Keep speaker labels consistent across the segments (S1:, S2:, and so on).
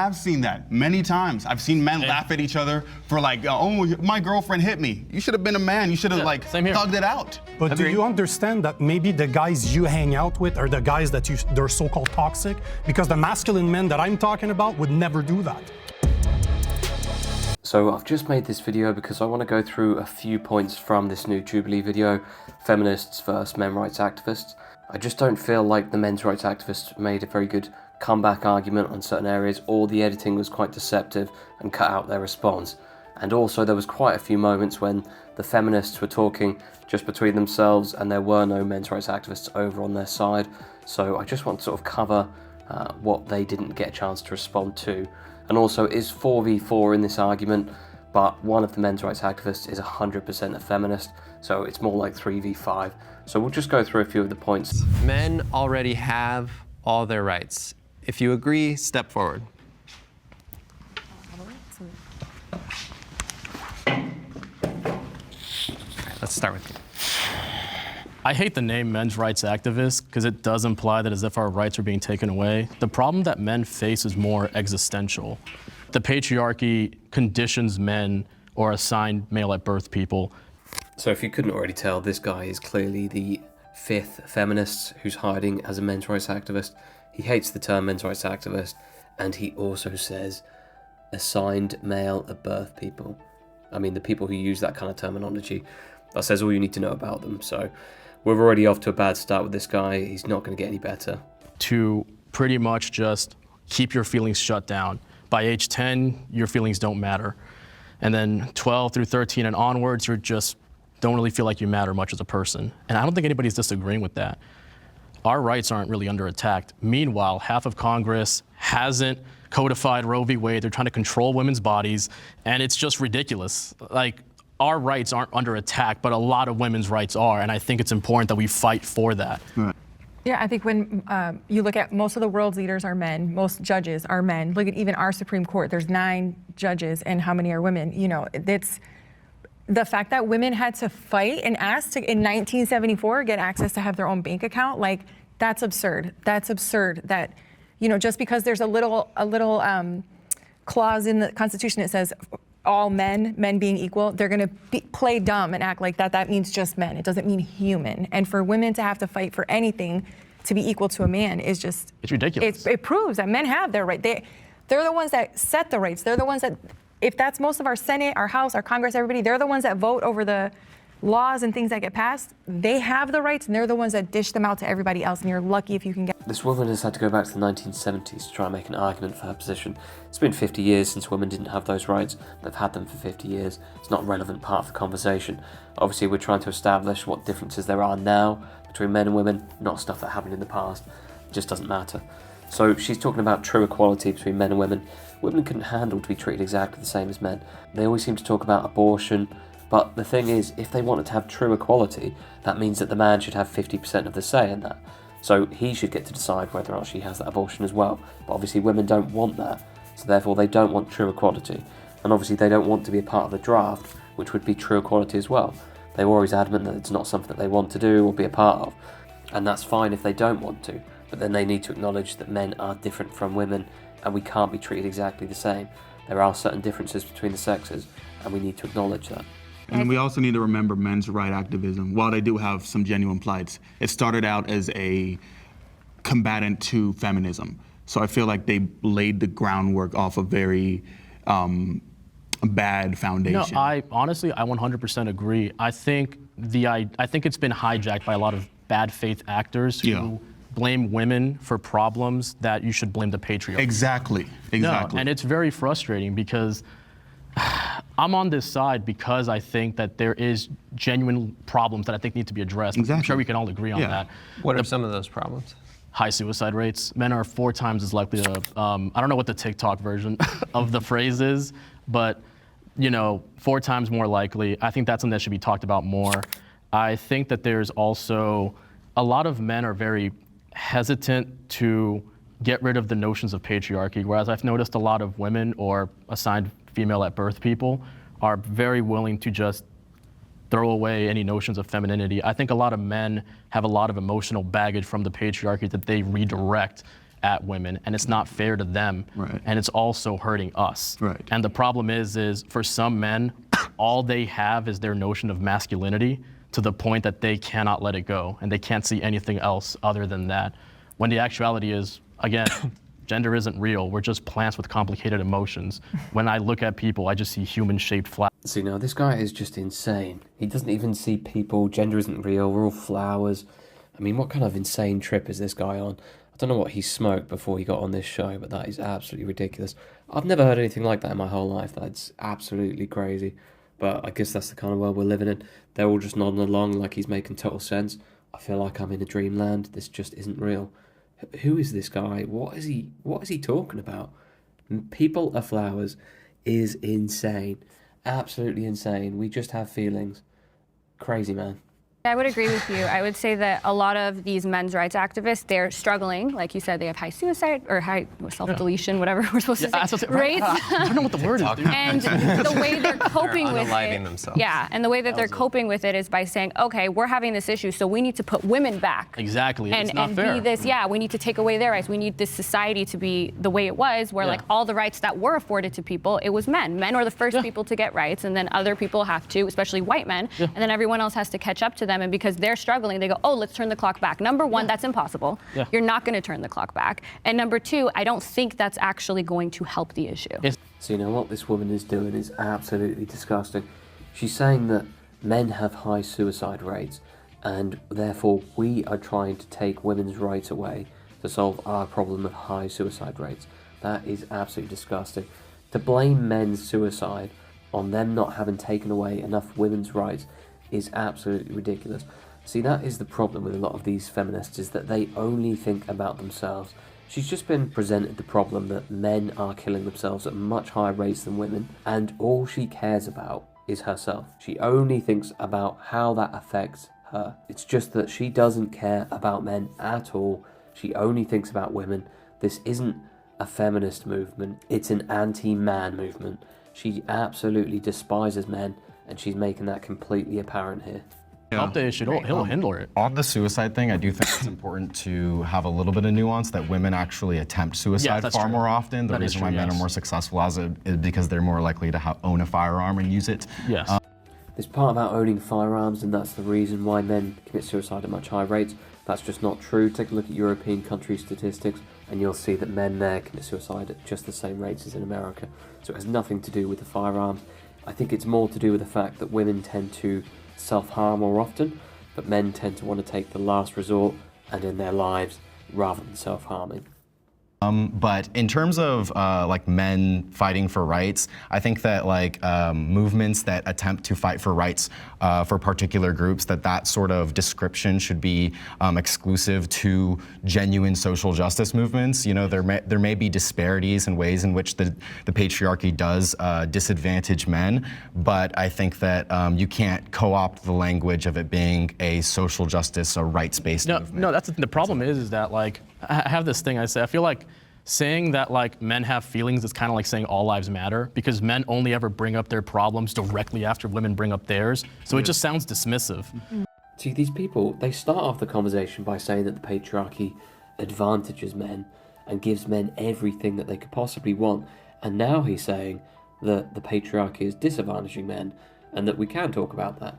S1: have seen that many times. I've seen men laugh at each other for like, oh, my girlfriend hit me. You should have been a man. You should have thugged it out.
S2: But do you understand that maybe the guys you hang out with are the guys that they're so-called toxic? Because the masculine men that I'm talking about would never do that.
S3: So I've just made this video because I want to go through a few points from this new Jubilee video, Feminists versus Men Rights Activists. I just don't feel like the men's rights activists made a very good comeback argument on certain areas, or the editing was quite deceptive and cut out their response. And also there was quite a few moments when the feminists were talking just between themselves and there were no men's rights activists over on their side. So I just want to sort of cover what they didn't get a chance to respond to. And also, it is 4v4 in this argument, but one of the men's rights activists is 100% a feminist, so it's more like 3v5. So we'll just go through a few of the points.
S4: Men already have all their rights. If you agree, step forward. All right, let's start with you.
S5: I hate the name men's rights activists because it does imply that as if our rights are being taken away. The problem that men face is more existential. The patriarchy conditions men or assigned male at birth people.
S3: So if you couldn't already tell, this guy is clearly the fifth feminist who's hiding as a men's rights activist. He hates the term men's rights activist, and he also says assigned male at birth people. I mean, the people who use that kind of terminology, that says all you need to know about them. So we're already off to a bad start with this guy. He's not going to get any better.
S5: To pretty much just keep your feelings shut down. By age 10, your feelings don't matter. And then 12 through 13 and onwards, you just don't really feel like you matter much as a person. And I don't think anybody's disagreeing with that. Our rights aren't really under attack. Meanwhile, half of Congress hasn't codified Roe v. Wade. They're trying to control women's bodies, and it's just ridiculous. Like, our rights aren't under attack, but a lot of women's rights are, and I think it's important that we fight for that.
S1: Right.
S6: Yeah, I think when you look at most of the world's leaders are men, most judges are men. Look at even our Supreme Court, there's 9 judges and how many are women? You know, it's the fact that women had to fight and ask to, in 1974, get access to have their own bank account, like, that's absurd. That's absurd that, you know, just because there's a little clause in the Constitution that says all men being equal, they're gonna play dumb and act like that means just men. It doesn't mean human. And for women to have to fight for anything to be equal to a man is just...
S5: It's ridiculous.
S6: It proves that men have their right. They're the ones that set the rights. They're the ones that, if that's most of our Senate, our House, our Congress, everybody, they're the ones that vote over the laws and things that get passed. They have the rights and they're the ones that dish them out to everybody else, and you're lucky if you can get...
S3: This woman has had to go back to the 1970s to try and make an argument for her position. It's been 50 years since women didn't have those rights. They've had them for 50 years. It's not a relevant part of the conversation. Obviously, we're trying to establish what differences there are now between men and women, not stuff that happened in the past. It just doesn't matter. So she's talking about true equality between men and women. Women couldn't handle to be treated exactly the same as men. They always seem to talk about abortion, but the thing is, if they wanted to have true equality, that means that the man should have 50% of the say in that. So he should get to decide whether or not she has that abortion as well. But obviously women don't want that, so therefore they don't want true equality. And obviously they don't want to be a part of the draft, which would be true equality as well. They were always adamant that it's not something that they want to do or be a part of. And that's fine if they don't want to, but then they need to acknowledge that men are different from women and we can't be treated exactly the same. There are certain differences between the sexes and we need to acknowledge that.
S1: And we also need to remember men's right activism. While they do have some genuine plights, it started out as a combatant to feminism. So I feel like they laid the groundwork off a very bad foundation.
S5: No, I 100% agree. I think it's been hijacked by a lot of bad faith actors who blame women for problems that you should blame the patriarchy.
S1: Exactly.
S5: No, and it's very frustrating because I'm on this side because I think that there is genuine problems that I think need to be addressed.
S1: Exactly.
S5: I'm sure we can all agree on that.
S4: What are some of those problems?
S5: High suicide rates. Men are 4 times as likely to, I don't know what the TikTok version of the phrase is, but 4 times more likely. I think that's something that should be talked about more. I think that there's also, a lot of men are very hesitant to get rid of the notions of patriarchy, whereas I've noticed a lot of women or assigned female at birth people are very willing to just throw away any notions of femininity. I think a lot of men have a lot of emotional baggage from the patriarchy that they redirect at women, and it's not fair to them,
S1: Right.
S5: and it's also hurting us.
S1: Right.
S5: And the problem is for some men, all they have is their notion of masculinity to the point that they cannot let it go, and they can't see anything else other than that. When the actuality is, again, gender isn't real. We're just plants with complicated emotions. When I look at people, I just see human-shaped flowers.
S3: See, now this guy is just insane. He doesn't even see people. Gender isn't real. We're all flowers. I mean, what kind of insane trip is this guy on? I don't know what he smoked before he got on this show, but that is absolutely ridiculous. I've never heard anything like that in my whole life. That's absolutely crazy. But I guess that's the kind of world we're living in. They're all just nodding along like he's making total sense. I feel like I'm in a dreamland. This just isn't real. Who is this guy? What is he talking about? People are flowers is insane. Absolutely insane. We just have feelings. Crazy, man.
S7: I would agree with you. I would say that a lot of these men's rights activists, they're struggling. Like you said, they have high suicide or high self-deletion, whatever we're supposed to say, rates.
S5: I don't know what the word is, dude.
S7: And the way they're coping with
S8: unaliving
S7: it,
S8: themselves.
S7: yeah, and the way that they're coping with it is by saying, okay, we're having this issue, so we need to put women back.
S5: Exactly.
S7: And,
S5: it's not
S7: and
S5: fair.
S7: be this, yeah, we need to take away their rights. We need this society to be the way it was, where like all the rights that were afforded to people, it was men. Men were the first people to get rights, and then other people have to, especially white men, and then everyone else has to catch up to them. And because they're struggling, they go, oh, let's turn the clock back. Number one, that's impossible. You're not going to turn the clock back. And number two, I don't think that's actually going to help the issue.
S3: So you know what this woman is doing is absolutely disgusting. She's saying that men have high suicide rates, and therefore we are trying to take women's rights away to solve our problem of high suicide rates. That is absolutely disgusting. To blame men's suicide on them not having taken away enough women's rights is absolutely ridiculous. See, that is the problem with a lot of these feminists, is that they only think about themselves. She's just been presented the problem that men are killing themselves at much higher rates than women, and all she cares about is herself. She only thinks about how that affects her. It's just that she doesn't care about men at all. She only thinks about women. This isn't a feminist movement, it's an anti-man movement. She absolutely despises men, and she's making that completely apparent here.
S5: Help the issue. He'll handle it.
S8: On the suicide thing, I do think it's important to have a little bit of nuance that women actually attempt suicide
S5: that's
S8: far
S5: true.
S8: more often. The
S5: That is
S8: reason
S5: true,
S8: why men are
S5: yes.
S8: more successful as it is because they're more likely to own a firearm and use it.
S5: Yes.
S3: This part about owning firearms, and that's the reason why men commit suicide at much higher rates. That's just not true. Take a look at European country statistics, and you'll see that men there commit suicide at just the same rates as in America. So it has nothing to do with the firearms. I think it's more to do with the fact that women tend to self-harm more often, but men tend to want to take the last resort and end their lives rather than self-harming.
S8: But in terms of like men fighting for rights, I think that like movements that attempt to fight for rights for particular groups, that sort of description should be exclusive to genuine social justice movements. You know, there may be disparities in ways in which the patriarchy does disadvantage men, but I think that you can't co-opt the language of it being a social justice, a rights-based movement.
S5: No, that's the problem is that like I have this thing I say. I feel like saying that like men have feelings is kind of like saying all lives matter, because men only ever bring up their problems directly after women bring up theirs. So it just sounds dismissive.
S3: See, these people, they start off the conversation by saying that the patriarchy advantages men and gives men everything that they could possibly want. And now he's saying that the patriarchy is disadvantaging men and that we can talk about that.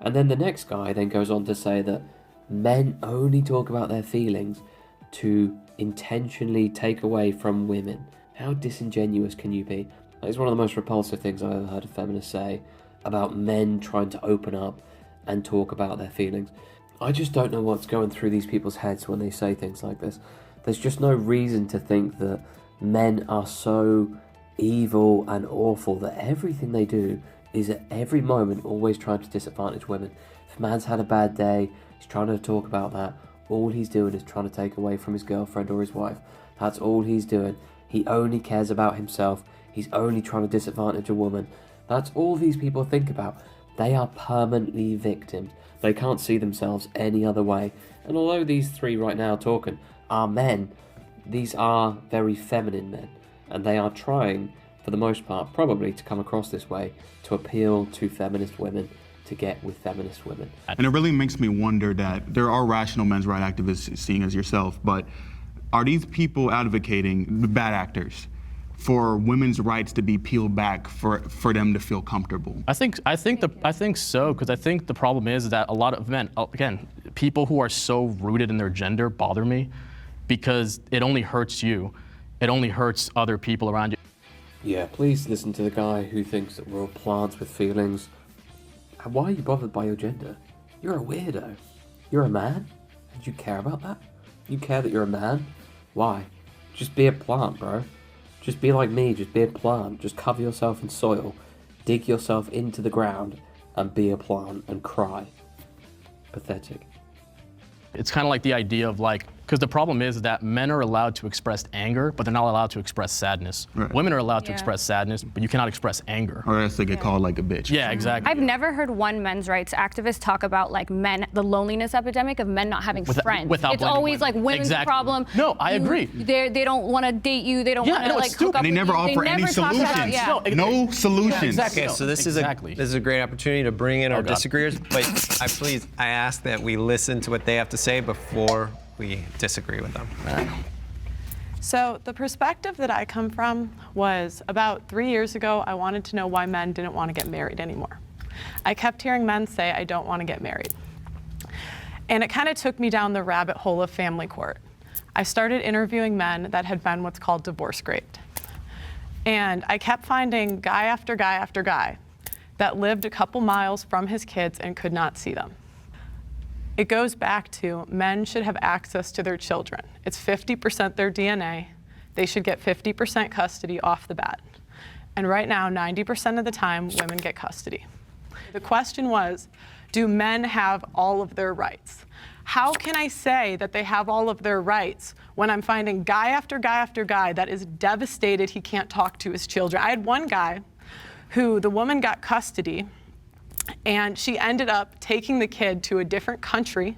S3: And then the next guy then goes on to say that men only talk about their feelings to intentionally take away from women. How disingenuous can you be? That is one of the most repulsive things I've ever heard a feminist say about men trying to open up and talk about their feelings. I just don't know what's going through these people's heads when they say things like this. There's just no reason to think that men are so evil and awful that everything they do is at every moment always trying to disadvantage women. If a man's had a bad day, he's trying to talk about that. All he's doing is trying to take away from his girlfriend or his wife. That's all he's doing. He only cares about himself. He's only trying to disadvantage a woman. That's all these people think about. They are permanently victims. They can't see themselves any other way. And although these three right now talking are men, these are very feminine men. And they are trying, for the most part, probably to come across this way to appeal to feminist women, to get with feminist women.
S1: And it really makes me wonder that there are rational men's rights activists, seeing as yourself, but are these people advocating, the bad actors, for women's rights to be peeled back for them to feel comfortable?
S5: I think so, because I think the problem is that a lot of men, again, people who are so rooted in their gender bother me, because it only hurts you. It only hurts other people around you.
S3: Yeah, please listen to the guy who thinks that we're all plants with feelings. Why are you bothered by your gender? You're a weirdo. You're a man? Did you care about that? You care that you're a man? Why? Just be a plant, bro. Just be like me, just be a plant. Just cover yourself in soil, dig yourself into the ground, and be a plant and cry. Pathetic.
S5: It's kind of like the idea of like, because the problem is that men are allowed to express anger, but they're not allowed to express sadness.
S1: Right.
S5: Women are allowed to
S6: Yeah.
S5: express sadness, but you cannot express anger.
S1: Or else they get called like a bitch.
S5: Yeah, exactly.
S7: I've never heard one men's rights activist talk about like men, the loneliness epidemic of men not having friends.
S5: without
S7: It's
S5: blaming
S7: always
S5: women.
S7: like women's
S5: Exactly.
S7: problem.
S5: No, I agree.
S7: They don't want to date you. They don't
S5: Yeah,
S7: want
S5: I
S7: to
S5: know, it's
S7: like hook
S5: stupid.
S7: up
S1: They
S7: with
S1: never
S7: you.
S1: offer
S7: They
S1: any
S7: never talk
S1: solutions.
S7: about, yeah.
S1: No solutions.
S5: exactly.
S9: Okay, so this is
S5: Exactly.
S9: this is a great opportunity to bring in our
S5: God.
S9: disagreeers, but I ask that we listen to what they have to say before we disagree with them.
S10: So the perspective that I come from was about 3 years ago, I wanted to know why men didn't want to get married anymore. I kept hearing men say, I don't want to get married. And it kind of took me down the rabbit hole of family court. I started interviewing men that had been what's called divorce raped. And I kept finding guy after guy after guy that lived a couple miles from his kids and could not see them. It goes back to men should have access to their children. It's 50% their DNA. They should get 50% custody off the bat. And right now, 90% of the time, women get custody. The question was, do men have all of their rights? How can I say that they have all of their rights when I'm finding guy after guy after guy that is devastated he can't talk to his children? I had one guy who the woman got custody, and she ended up taking the kid to a different country,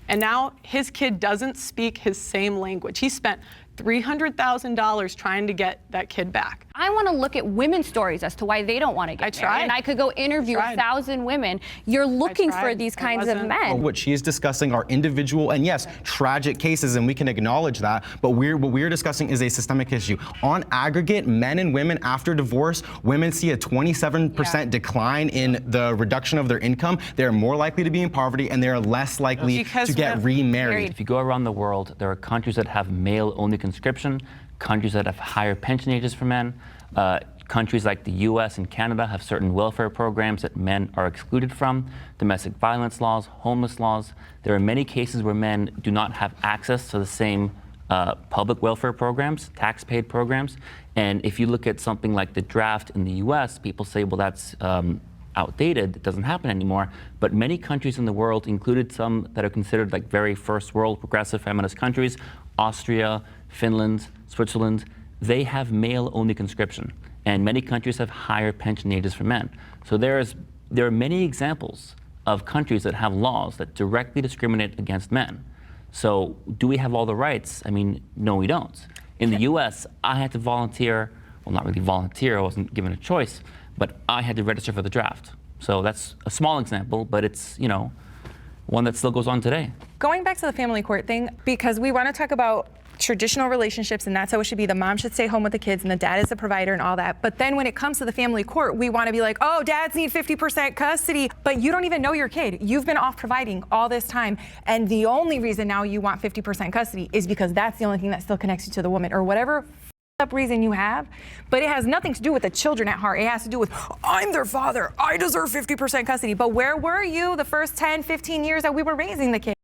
S10: and now his kid doesn't speak his same language. He spent $300,000 trying to get that kid back.
S7: I want to look at women's stories as to why they don't want to get married.
S10: tried.
S7: And I could go interview 1,000 women. You're looking for
S10: tried.
S7: these
S10: It
S7: kinds of
S10: wasn't-
S7: men.
S8: What she's discussing are individual and yes, tragic cases, and we can acknowledge that. But what we're discussing is a systemic issue. On aggregate, men and women after divorce, women see a 27% decline in the reduction of their income. They're more likely to be in poverty, and they're less likely
S10: Because
S8: to get
S10: we're
S8: remarried.
S3: If you go around the world, there are countries that have male-only conscription, countries that have higher pension ages for men. Countries like the US and Canada have certain welfare programs that men are excluded from, domestic violence laws, homeless laws. There are many cases where men do not have access to the same public welfare programs, tax-paid programs. And if you look at something like the draft in the US, people say, well, that's outdated, it doesn't happen anymore. But many countries in the world, included some that are considered like very first world progressive feminist countries, Austria, Finland, Switzerland, they have male-only conscription. And many countries have higher pension ages for men. So there are many examples of countries that have laws that directly discriminate against men. So do we have all the rights? I mean, no, we don't. In the US, I had to volunteer, well, not really volunteer, I wasn't given a choice, but I had to register for the draft. So that's a small example, but it's, you know, one that still goes on today.
S6: Going back to the family court thing, because we want to talk about traditional relationships, and that's how it should be. The mom should stay home with the kids, and the dad is the provider and all that. But then when it comes to the family court, we want to be like, oh, dads need 50% custody, but you don't even know your kid. You've been off providing all this time, and the only reason now you want 50% custody is because that's the only thing that still connects you to the woman, or whatever up reason you have. But it has nothing to do with the children at heart. It has to do with, I'm their father, I deserve 50% custody. But where were you the first 10, 15 years that we were raising the kid?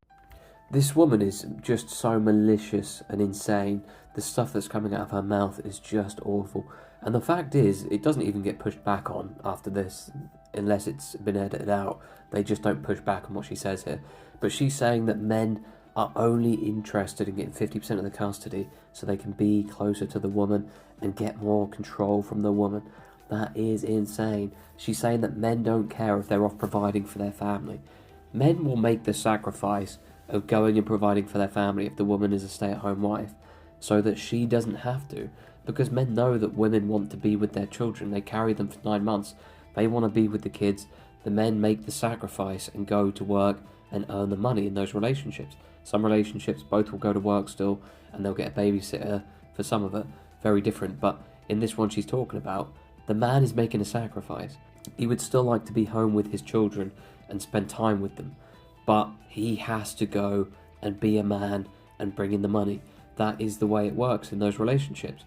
S3: This woman is just so malicious and insane. The stuff that's coming out of her mouth is just awful. And the fact is, it doesn't even get pushed back on after this, unless it's been edited out. They just don't push back on what she says here. But she's saying that men are only interested in getting 50% of the custody so they can be closer to the woman and get more control from the woman. That is insane. She's saying that men don't care if they're off providing for their family. Men will make the sacrifice of going and providing for their family if the woman is a stay-at-home wife, so that she doesn't have to, because men know that women want to be with their children. They carry them for 9 months. They want to be with the kids. The men make the sacrifice and go to work and earn the money in those relationships. Some relationships, both will go to work still, and they'll get a babysitter for some of it. Very different, but in this one she's talking about, the man is making a sacrifice. He would still like to be home with his children and spend time with them, but he has to go and be a man and bring in the money. That is the way it works in those relationships,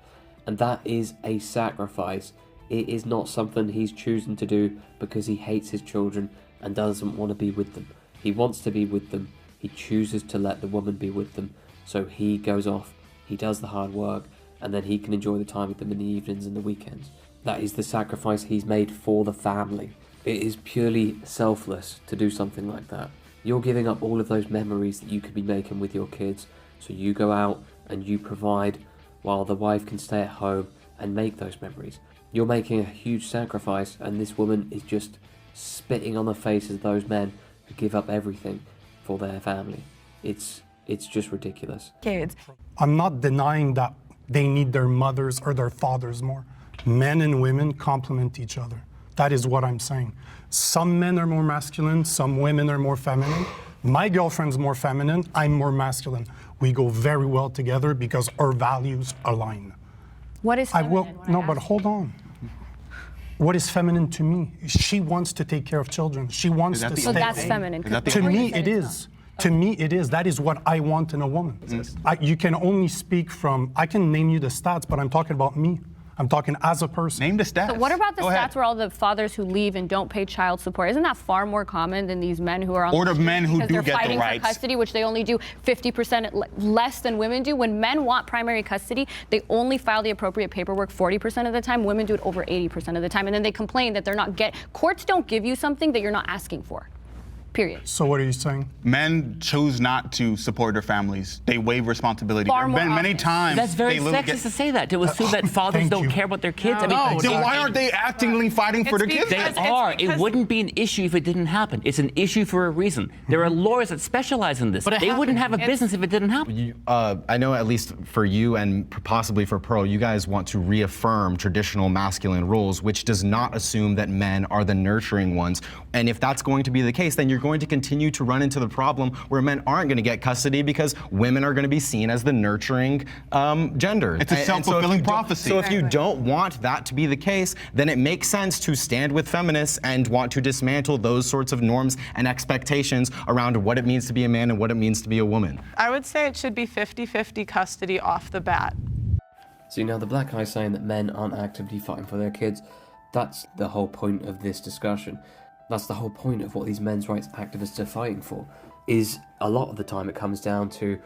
S3: and that is a sacrifice. It is not something he's choosing to do because he hates his children and doesn't want to be with them. He wants to be with them. He chooses to let the woman be with them, so he goes off, he does the hard work, and then he can enjoy the time with them in the evenings and the weekends. That is the sacrifice he's made for the family. It is purely selfless to do something like that. You're giving up all of those memories that you could be making with your kids, so you go out and you provide while the wife can stay at home and make those memories. You're making a huge sacrifice, and this woman is just spitting on the faces of those men who give up everything for their family. It's just ridiculous.
S6: Kids.
S2: I'm not denying that they need their mothers or their fathers more. Men and women complement each other. That is what I'm saying. Some men are more masculine, some women are more feminine. My girlfriend's more feminine, I'm more masculine. We go very well together because our values align.
S7: What is feminine?
S2: No, but hold on. What is feminine to me? She wants to take care of children. She wants to
S7: So
S2: stay.
S7: that's feminine.
S2: To me, it is. To me, it is. That is what I want in a woman. You can only speak from, I can name you the stats, but I'm talking about me. I'm talking as a person.
S1: Name the stats.
S7: So what about the
S1: Go
S7: stats
S1: ahead.
S7: where all the fathers who leave and don't pay child support? Isn't that far more common than these men who are on
S1: Or the
S7: street
S1: men who
S7: because
S1: do
S7: they're
S1: get the
S7: fighting
S1: rights.
S7: for custody, which they only do 50% less than women do? When men want primary custody, they only file the appropriate paperwork 40% of the time. Women do it over 80% of the time, and then they complain that courts don't give you something that you're not asking for. Period.
S2: So what are you saying?
S1: Men choose not to support their families. They waive responsibility.
S7: Far
S1: There have
S7: more
S1: been many
S7: often.
S1: times
S11: That's very
S1: they literally
S11: sexist to say that, to assume that fathers
S2: thank
S11: don't
S2: you.
S11: care about their kids. I mean,
S1: No, then why aren't they actively fighting for their
S10: It's
S1: kids?
S11: they
S10: because-
S11: are. It
S10: because-
S11: wouldn't be an issue if it didn't happen. It's an issue for a reason. There are lawyers that specialize in this.
S5: But it
S11: They wouldn't have a
S10: It's-
S11: business if it didn't happen.
S8: I know at least for you and possibly for Pearl, you guys want to reaffirm traditional masculine roles, which does not assume that men are the nurturing ones. And if that's going to be the case, then you're going to continue to run into the problem where men aren't going to get custody because women are going to be seen as the nurturing gender.
S1: It's a
S8: And so if
S1: self-fulfilling
S8: you don't-
S1: prophecy.
S8: So if you don't want that to be the case, then it makes sense to stand with feminists and want to dismantle those sorts of norms and expectations around what it means to be a man and what it means to be a woman.
S10: I would say it should be 50-50 custody off the bat.
S3: See, now the black guy saying that men aren't actively fighting for their kids, that's the whole point of this discussion. That's the whole point of what these men's rights activists are fighting for, is a lot of the time it comes down to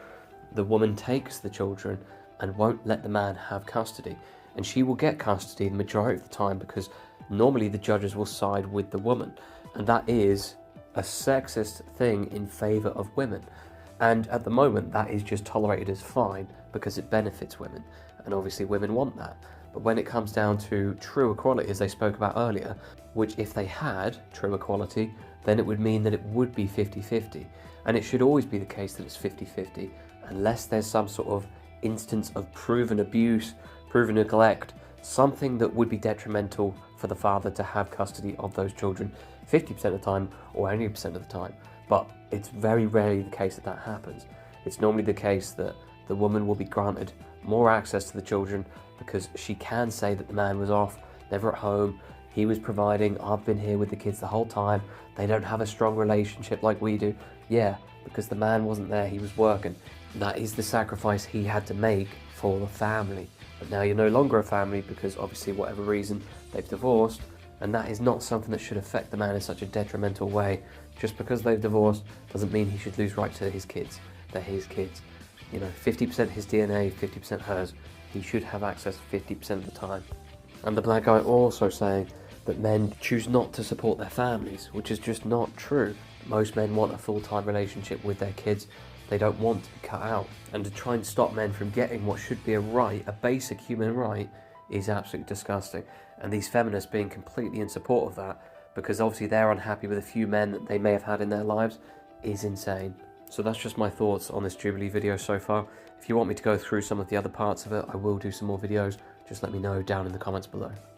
S3: the woman takes the children and won't let the man have custody. And she will get custody the majority of the time because normally the judges will side with the woman. And that is a sexist thing in favour of women. And at the moment that is just tolerated as fine because it benefits women. And obviously women want that. But when it comes down to true equality, as they spoke about earlier, which if they had true equality, then it would mean that it would be 50-50. And it should always be the case that it's 50-50, unless there's some sort of instance of proven abuse, proven neglect, something that would be detrimental for the father to have custody of those children 50% of the time or 100% of the time. But it's very rarely the case that that happens. It's normally the case that the woman will be granted more access to the children because she can say that the man was off, never at home, he was providing, I've been here with the kids the whole time, they don't have a strong relationship like we do. Yeah, because the man wasn't there, he was working. That is the sacrifice he had to make for the family. But now you're no longer a family because obviously whatever reason they've divorced, and that is not something that should affect the man in such a detrimental way. Just because they've divorced doesn't mean he should lose rights to his kids. They're his kids. You know, 50% his DNA, 50% hers. He should have access 50% of the time. And the black guy also saying that men choose not to support their families, which is just not true. Most men want a full-time relationship with their kids. They don't want to be cut out. And to try and stop men from getting what should be a right, a basic human right, is absolutely disgusting. And these feminists being completely in support of that, because obviously they're unhappy with a few men that they may have had in their lives, is insane. So that's just my thoughts on this Jubilee video so far. If you want me to go through some of the other parts of it, I will do some more videos. Just let me know down in the comments below.